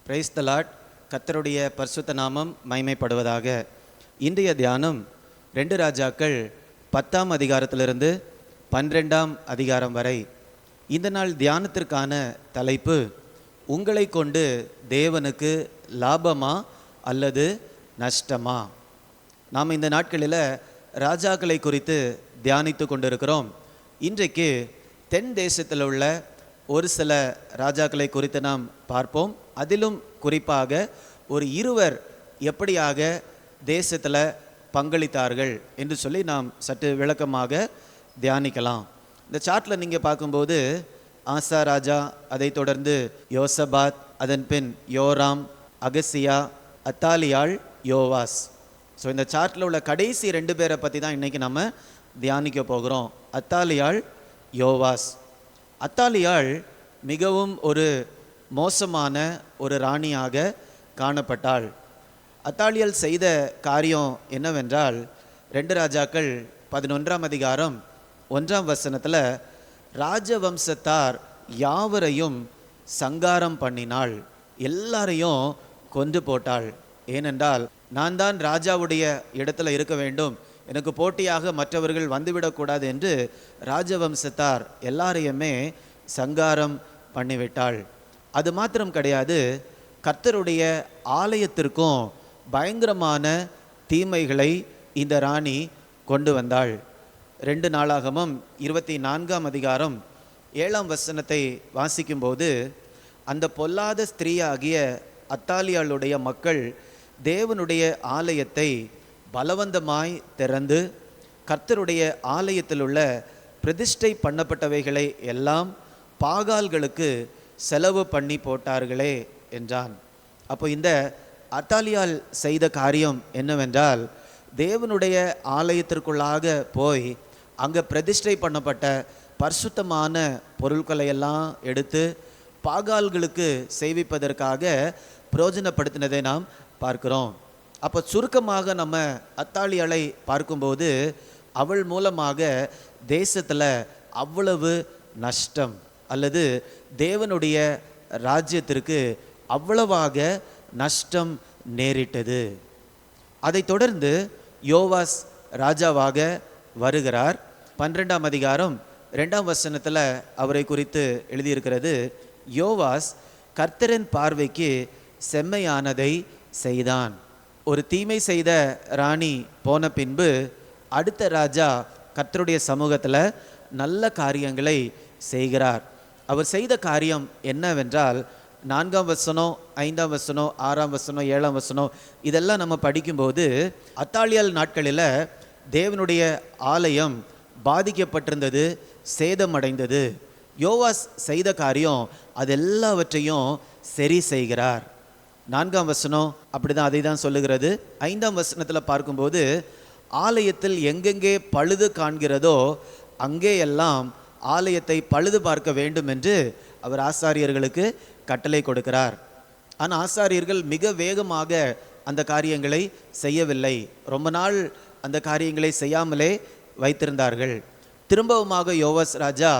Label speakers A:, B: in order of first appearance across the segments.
A: Praise the Lord. கர்த்தருடைய பரிசுத்த நாமம் மகிமைப்படுவதாக. இன்றைய தியானம் 2 ராஜாக்கள் 10ஆம் அதிகாரத்திலிருந்து 12ஆம் அதிகாரம் வரை. இந்த நாள் தியானத்திற்கான தலைப்பு, உங்களை கொண்டு தேவனுக்கு லாபமா அல்லது நஷ்டமா? நாம் இந்த நாட்களில் ராஜாக்களை குறித்து தியானித்து கொண்டிருக்கிறோம். இன்றைக்கு தென் தேசத்தில் உள்ள ஒரு சில ராஜாக்களை குறித்து நாம் பார்ப்போம். அதிலும் குறிப்பாக ஒரு இருவர் எப்படியாக தேசத்தில் பங்களித்தார்கள் என்று சொல்லி நாம் சற்று விளக்கமாக தியானிக்கலாம். இந்த சார்ட்டில் நீங்கள் பார்க்கும்போது ஆசா ராஜா, அதை தொடர்ந்து யோசபாத், அதன் பின் யோராம், அகசியா, அத்தாலியாள், யோவாஸ். ஸோ இந்த சார்ட்டில் உள்ள கடைசி 2 பேரை பற்றி தான் இன்றைக்கி நம்ம தியானிக்க போகிறோம். அத்தாலியாள், யோவாஸ். அத்தாலியாள் மிகவும் ஒரு மோசமான ஒரு ராணியாக காணப்பட்டாள். அத்தாலியாள் செய்த காரியம் என்னவென்றால், 2 ராஜாக்கள் 11ஆம் அதிகாரம் 1ஆம் வசனத்தில் ராஜவம்சத்தார் யாவரையும் சங்காரம் பண்ணினாள், எல்லாரையும் கொன்று போட்டாள். ஏனென்றால், நான் தான் ராஜாவுடைய இடத்துல இருக்க வேண்டும், எனக்கு போட்டியாக மற்றவர்கள் வந்துவிடக்கூடாது என்று ராஜவம்சத்தார் எல்லாரையுமே சங்காரம் பண்ணிவிட்டாள். அது மாத்திரம் கிடையாது, கர்த்தருடைய ஆலயத்திற்கும் பயங்கரமான தீமைகளை இந்த ராணி கொண்டு வந்தாள். 2 நாளாகமம் 24ஆம் அதிகாரம் 7ஆம் வசனத்தை வாசிக்கும்போது, அந்த பொல்லாத ஸ்திரீயாகிய அத்தாலியாளுடைய மக்கள் தேவனுடைய ஆலயத்தை பலவந்தமாய் திறந்து கர்த்தருடைய ஆலயத்தில் உள்ள பிரதிஷ்டை பண்ணப்பட்டவைகளை எல்லாம் பாகால்களுக்கு செலவு பண்ணி போட்டார்களே என்றான். அப்போ இந்த அத்தாலியாள் செய்த காரியம் என்னவென்றால், தேவனுடைய ஆலயத்திற்குள்ளாக போய் அங்கே பிரதிஷ்டை பண்ணப்பட்ட பரிசுத்தமான பொருட்களை எல்லாம் எடுத்து பாகால்களுக்கு செய்விப்பதற்காக பிரயோஜனப்படுத்தினதை நாம் பார்க்கிறோம். அப்போ சுருக்கமாக நம்ம அத்தாலியாளை பார்க்கும்போது, அவள் மூலமாக தேசத்தில் அவ்வளவு நஷ்டம் அல்லது தேவனுடைய ராஜ்யத்திற்கு அவ்வளவாக நஷ்டம் நேரிட்டது. அதை தொடர்ந்து யோவாஸ் ராஜாவாக வருகிறார். 12ஆம் அதிகாரம் 2ஆம் வசனத்தில் அவரை குறித்து எழுதியிருக்கிறது, யோவாஸ் கர்த்தரின் பார்வைக்கு செம்மையானதை செய்தான். ஒரு தீமை செய்த ராணி போன பின்பு அடுத்த ராஜா கர்த்தருடைய சமூகத்தில் நல்ல காரியங்களை செய்கிறார். அவர் செய்த காரியம் என்னவென்றால், 4ஆம் வசனம், 5ஆம் வசனம், 6ஆம் வசனம், 7ஆம் வசனம் இதெல்லாம் நம்ம படிக்கும்போது, அத்தாலியாள் நாட்களில் தேவனுடைய ஆலயம் பாதிக்கப்பட்டிருந்தது, சேதமடைந்தது. யோவாஸ் செய்த காரியம் அது எல்லாவற்றையும் சரி செய்கிறார். 4ஆம் வசனம் அப்படிதான் அதை தான் சொல்லுகிறது. 5ஆம் வசனத்தில் பார்க்கும்போது, ஆலயத்தில் எங்கெங்கே பழுது காண்கிறதோ அங்கே எல்லாம் ஆலயத்தை பழுது பார்க்க வேண்டும் என்று அவர் ஆசாரியர்களுக்கு கட்டளை கொடுக்கிறார். ஆனால் ஆசாரியர்கள் மிக வேகமாக அந்த காரியங்களை செய்யவில்லை. ரொம்ப நாள் அந்த காரியங்களை செய்யாமலே வைத்திருந்தார்கள். திரும்பவுமாக யோவாஸ் ராஜா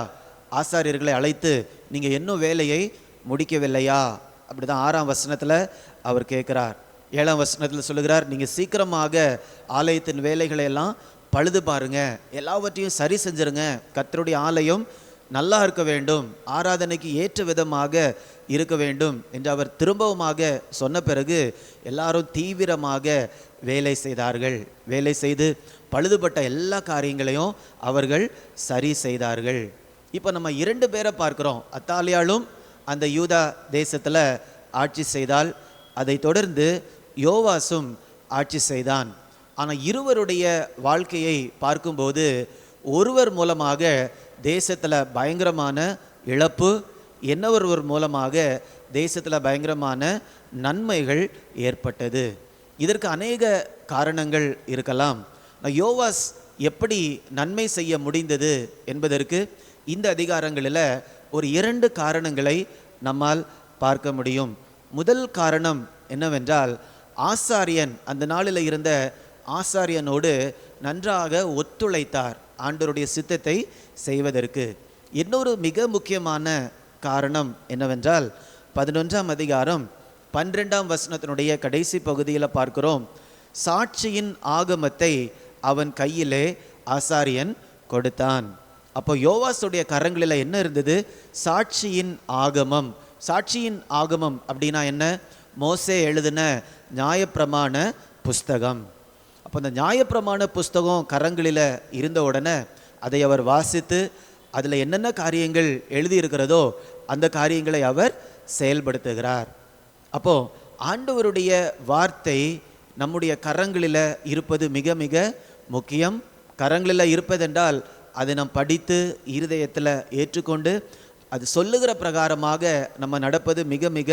A: ஆசாரியர்களை அழைத்து, நீங்கள் இன்னும் வேலையை முடிக்கவில்லையா? அப்படி தான் 6ஆம் வசனத்தில் அவர் கேட்குறார். 7ஆம் வசனத்தில் சொல்லுகிறார், நீங்கள் சீக்கிரமாக ஆலயத்தின் வேலைகளை எல்லாம் பழுது பாருங்க, எல்லாவற்றையும் சரி செஞ்சுருங்க, கர்த்தருடைய ஆலயம் நல்லா இருக்க வேண்டும், ஆராதனைக்கு ஏற்ற விதமாக இருக்க வேண்டும் என்று அவர் திரும்பவுமாக சொன்ன பிறகு எல்லாரும் தீவிரமாக வேலை செய்தார்கள். வேலை செய்து பழுதுபட்ட எல்லா காரியங்களையும் அவர்கள் சரி செய்தார்கள். இப்போ நம்ம 2 பேரை பார்க்குறோம். அத்தாலியாளும் அந்த யூதா தேசத்தில் ஆட்சி செய்தால், அதை தொடர்ந்து யோவாசும் ஆட்சி செய்தான். ஆனால் இருவருடைய வாழ்க்கையை பார்க்கும்போது, ஒருவர் மூலமாக தேசத்தில் பயங்கரமான இழப்பு, இன்னொருவர் மூலமாக தேசத்தில் பயங்கரமான நன்மைகள் ஏற்பட்டது. இதற்கு அநேக காரணங்கள் இருக்கலாம். யோவாஸ் எப்படி நன்மை செய்ய முடிந்தது என்பதற்கு இந்த அதிகாரங்களில் ஒரு 2 காரணங்களை நம்மால் பார்க்க முடியும். முதல் காரணம் என்னவென்றால், ஆசாரியன் அந்த நாளில் இருந்த ஆசாரியனோடு நன்றாக ஒத்துழைத்தார் ஆண்டவருடைய சித்தத்தை செய்வதற்கு. இன்னொரு மிக முக்கியமான காரணம் என்னவென்றால் 11ஆம் அதிகாரம் 12ஆம் வசனத்தினுடைய கடைசி பகுதியில் பார்க்கிறோம், சாட்சியின் ஆகமத்தை அவன் கையிலே ஆசாரியன் கொடுத்தான். அப்போ யோவாசுடைய கரங்களில் என்ன இருந்தது? சாட்சியின் ஆகமம். சாட்சியின் ஆகமம் அப்படின்னா என்ன? மோசே எழுதின நியாயப்பிரமாண புஸ்தகம். அப்போ அந்த நியாயப்பிரமாண புஸ்தகம் கரங்களில் இருந்த உடனே அதை அவர் வாசித்து அதில் என்னென்ன காரியங்கள் எழுதியிருக்கிறதோ அந்த காரியங்களை அவர் செயல்படுத்துகிறார். அப்போது ஆண்டவருடைய வார்த்தை நம்முடைய கரங்களில் இருப்பது மிக மிக முக்கியம். கரங்களில் இருப்பதென்றால் அதை நாம் படித்து இருதயத்தில் ஏற்றுக்கொண்டு அது சொல்லுகிற பிரகாரமாக நம்ம நடப்பது மிக மிக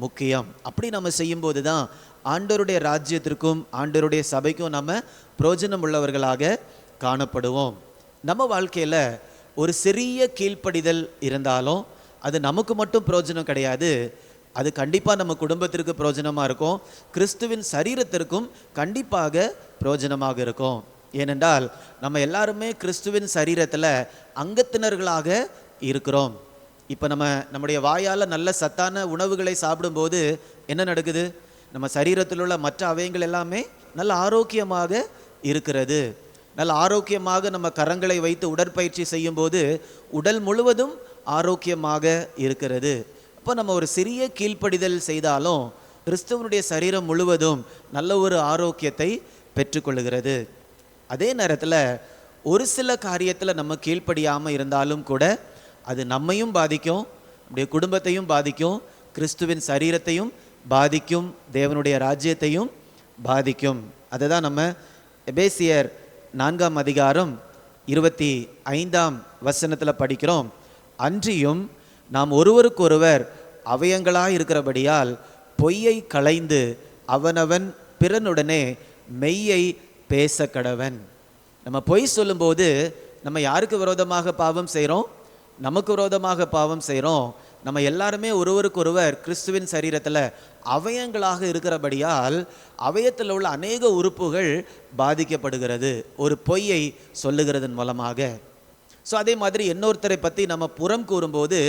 A: முக்கியம். அப்படி நம்ம செய்யும்போது தான் ஆண்டவருடைய ராஜ்யத்திற்கும் ஆண்டவருடைய சபைக்கும் நம்ம பிரயோஜனம் உள்ளவர்களாக காணப்படுவோம். நம்ம வாழ்க்கையில் ஒரு சிறிய கீழ்ப்படிதல் இருந்தாலும் அது நமக்கு மட்டும் பிரயோஜனம் கிடையாது, அது கண்டிப்பாக நம்ம குடும்பத்திற்கு பிரயோஜனமாக இருக்கும், கிறிஸ்துவின் சரீரத்திற்கும் கண்டிப்பாக பிரயோஜனமாக இருக்கும். ஏனென்றால் நம்ம எல்லாருமே கிறிஸ்துவின் சரீரத்தில் அங்கத்தினர்களாக இருக்கிறோம். இப்போ நம்முடைய வாயால் நல்ல சத்தான உணவுகளை சாப்பிடும்போது என்ன நடக்குது? நம்ம சரீரத்தில் உள்ள மற்ற அவயங்கள் எல்லாமே நல்ல ஆரோக்கியமாக இருக்கிறது. நல்ல ஆரோக்கியமாக நம்ம கரங்களை வைத்து உடற்பயிற்சி செய்யும்போது உடல் முழுவதும் ஆரோக்கியமாக இருக்கிறது. அப்போ நம்ம ஒரு சிறிய கீழ்ப்படிதல் செய்தாலும் கிறிஸ்துவனுடைய சரீரம் முழுவதும் நல்ல ஒரு ஆரோக்கியத்தை பெற்றுக்கொள்ளுகிறது. அதே நேரத்தில் ஒரு சில காரியத்தில் நம்ம கீழ்ப்படியாமல் இருந்தாலும் கூட அது நம்மையும் பாதிக்கும், நம்முடைய குடும்பத்தையும் பாதிக்கும், கிறிஸ்துவின் சரீரத்தையும் பாதிக்கும், தேவனுடைய ராஜ்யத்தையும் பாதிக்கும். அதை தான் நம்ம எபேசியர் 4ஆம் அதிகாரம் 25ஆம் வசனத்தில் படிக்கிறோம். அன்றியும் நாம் ஒருவருக்கொருவர் அவயங்களாய் இருக்கிறபடியால் பொய்யை களைந்து அவனவன் பிறனுடனே மெய்யை பேச கடவன். நம்ம பொய் சொல்லும்போது நம்ம யாருக்கு விரோதமாக பாவம் செய்கிறோம்? நமக்கு விரோதமாக பாவம் செய்கிறோம். நம்ம எல்லாருமே ஒருவருக்கொருவர் கிறிஸ்துவின் சரீரத்தில் அவயங்களாக இருக்கிறபடியால் அவயத்தில் உள்ள அநேக உறுப்புகள் பாதிக்கப்படுகிறது ஒரு பொய்யை சொல்லுகிறதன் மூலமாக. ஸோ அதே மாதிரி இன்னொருத்தரை பற்றி நம்ம புறம் கூறும்போது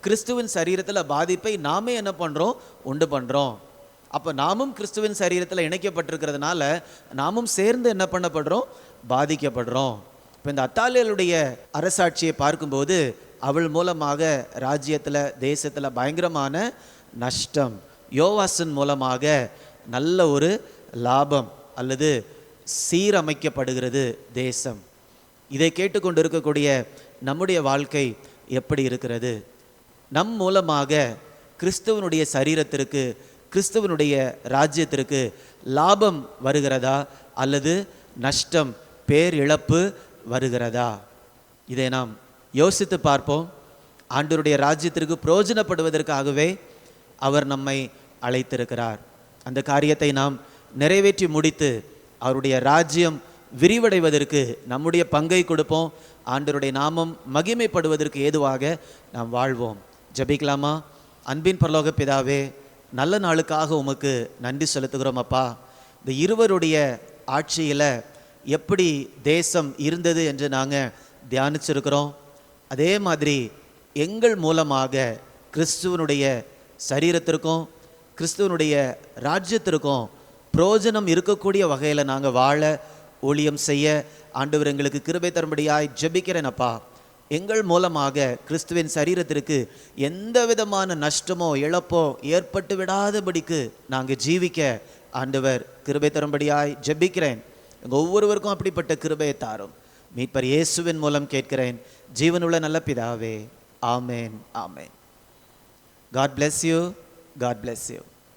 A: கிறிஸ்துவின் சரீரத்தில் பாதிப்பை நாமே என்ன பண்ணுறோம்? உண்டு பண்ணுறோம். அப்போ நாமும் கிறிஸ்துவின் சரீரத்தில் இணைக்கப்பட்டிருக்கிறதுனால நாமும் சேர்ந்து என்ன பண்ணப்படுறோம்? பாதிக்கப்படுறோம். இப்போ இந்த அத்தாலியலுடைய அரசாட்சியை பார்க்கும்போது அவள் மூலமாக ராஜ்யத்தில் தேசத்தில் பயங்கரமான நஷ்டம், யோவாசின் மூலமாக நல்ல ஒரு லாபம் அல்லது சீரமைக்கப்படுகிறது தேசம். இதை கேட்டுக்கொண்டு இருக்கக்கூடிய நம்முடைய வாழ்க்கை எப்படி இருக்கிறது? நம் மூலமாக கிறிஸ்துவனுடைய சரீரத்திற்கு கிறிஸ்துவனுடைய ராஜ்யத்திற்கு லாபம் வருகிறதா அல்லது நஷ்டம் பேரிழப்பு வருகிறதா? இதை நாம் யோசித்து பார்ப்போம். ஆண்டவருடைய ராஜ்யத்திற்கு பிரயோஜனப்படுவதற்காகவே அவர் நம்மை அழைத்திருக்கிறார். அந்த காரியத்தை நாம் நிறைவேற்றி முடித்து அவருடைய ராஜ்யம் விரிவடைவதற்கு நம்முடைய பங்கை கொடுப்போம். ஆண்டவருடைய நாமம் மகிமைப்படுவதற்கு ஏதுவாக நாம் வாழ்வோம். ஜெபிக்கலாமா? அன்பின் பரலோக பிதாவே, நல்ல நாளுக்காக உமக்கு நன்றி செலுத்துகிறோம் அப்பா. இந்த இருவருடைய ஆட்சியில் எப்படி தேசம் இருந்தது என்று நாங்கள் தியானிச்சிருக்கிறோம். அதே மாதிரி எங்கள் மூலமாக கிறிஸ்துவனுடைய சரீரத்திற்கும் கிறிஸ்துவனுடைய ராஜ்யத்திற்கும் பிரயோஜனம் இருக்கக்கூடிய வகையில் நாங்கள் வாழ ஊழியம் செய்ய ஆண்டவர் எங்களுக்கு கிருபை தரும்படியாய் ஜெபிக்கிறேன் அப்பா. எங்கள் மூலமாக கிறிஸ்துவின் சரீரத்திற்கு எந்த விதமான நஷ்டமோ இழப்போ ஏற்பட்டு விடாதபடிக்கு நாங்கள் ஜீவிக்க ஆண்டவர் கிருபை தரும்படியாய் ஜெபிக்கிறேன். எங்கள் ஒவ்வொருவருக்கும் அப்படிப்பட்ட கிருபையை தாரும். மீட்பர் இயேசுவின் மூலம் கேட்கிறேன் ஜீவனுள்ள நல்ல பிதாவே. ஆமேன், ஆமேன். God bless you. God bless you.